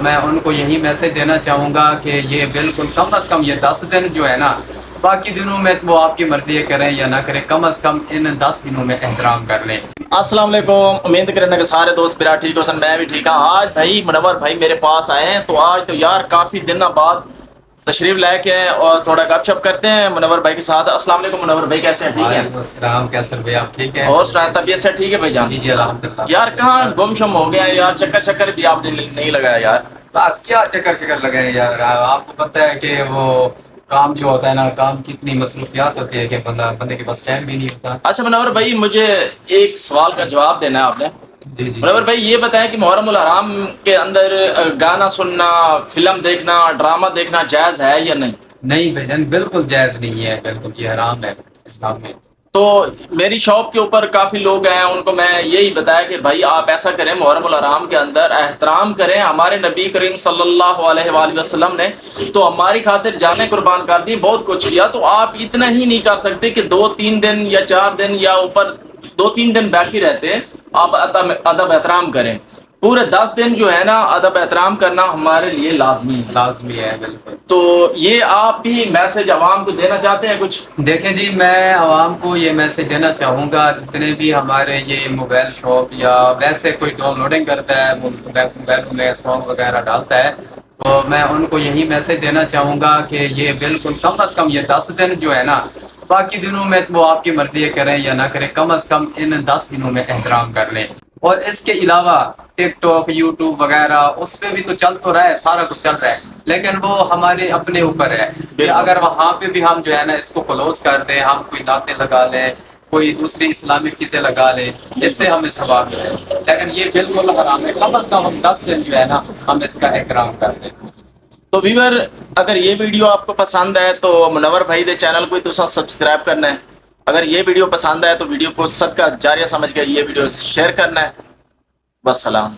میں ان کو یہی میسج دینا چاہوں گا کہ یہ بالکل کم از کم یہ 10 دن جو ہے نا، باقی دنوں میں وہ آپ کی مرضی ہے کریں یا نہ کریں، کم از کم ان 10 دنوں میں احترام کر لیں۔ السلام علیکم، امید کرنا کہ سارے دوست میرا ٹھیک ہو سن، میں بھی ٹھیک ہوں۔ آج بھائی منور بھائی میرے پاس آئے ہیں، تو آج تو یار کافی دنوں بعد تشریف لے کے اور تھوڑا گپ شپ کرتے ہیں منور بھائی کے ساتھ۔ السلام علیکم منور بھائی، کیسے ہیں؟ ٹھیک ہیں؟ وعلیکم السلام، کیسر بھائی آپ ٹھیک ہیں؟ اور سنائیں طبیعت سے ٹھیک ہے بھائی جان؟ جی جی الحمدللہ۔ یار کہاں گم شم ہو گیا یار، چکر شکر بھی آپ نے نہیں لگایا یار۔ بس کیا چکر شکر لگے یار، آپ کو پتہ ہے کہ وہ کام جو ہوتا ہے نا، کام کی اتنی مصروفیات ہوتی ہے کہ بندے کے پاس ٹائم بھی نہیں ہوتا۔ اچھا منور بھائی، مجھے ایک سوال کا جواب دینا ہے آپ نے۔ جی جی منور بھائی یہ بتائیں کہ محرم الحرام کے اندر گانا سننا، فلم دیکھنا، ڈرامہ دیکھنا جائز ہے یا نہیں؟ نہیں بھائی جان، بالکل جائز نہیں ہے، بالکل یہ حرام ہے اسلام میں۔ تو میری شاپ کے اوپر کافی لوگ ہیں، ان کو میں یہی بتایا کہ بھائی آپ ایسا کریں، محرم الحرام کے اندر احترام کریں۔ ہمارے نبی کریم صلی اللہ علیہ وآلہ وسلم نے تو ہماری خاطر جانیں قربان کر دی، بہت کچھ کیا، تو آپ اتنا ہی نہیں کر سکتے کہ 2-3 دن یا 4 دن یا اوپر 2-3 دن باقی رہتے آپ ادب احترام کریں؟ پورے 10 دن جو ہے نا ادب احترام کرنا ہمارے لیے لازمی ہے۔ لازمی ہے بالکل۔ تو یہ آپ بھی میسج عوام کو دینا چاہتے ہیں کچھ؟ دیکھیں جی، میں عوام کو یہ میسج دینا چاہوں گا، جتنے بھی ہمارے یہ موبائل شاپ یا ویسے کوئی ڈاؤن لوڈنگ کرتا ہے، موبائل میں سانگ وغیرہ ڈالتا ہے، تو میں ان کو یہی میسج دینا چاہوں گا کہ یہ بالکل کم از کم یہ 10 دن جو ہے نا، باقی دنوں میں وہ آپ کی مرضی ہے کریں یا نہ کریں، کم از کم ان 10 دنوں میں احترام کر لیں۔ اور اس کے علاوہ ٹک ٹاک، یوٹیوب وغیرہ، اس پہ بھی تو چل تو رہا ہے، سارا کچھ چل رہا ہے، لیکن وہ ہمارے اپنے اوپر ہے کہ اگر وہاں پہ بھی ہم جو ہے نا اس کو کلوز کر دیں، ہم کوئی نعتیں لگا لیں، کوئی دوسری اسلامک چیزیں لگا لیں جس سے ہمیں ثواب ملے، لیکن یہ بالکل حرام ہے۔ کم از کم ہم 10 دن جو ہے نا ہم اس کا احترام کر دیں۔ تو ویور، اگر یہ ویڈیو آپ کو پسند ہے تو منور بھائی دے چینل کو تساں سبسکرائب کرنا ہے۔ اگر یہ ویڈیو پسند ہے تو ویڈیو کو صدقہ جاریہ سمجھ کے یہ ویڈیو شیئر کرنا ہے۔ والسلام۔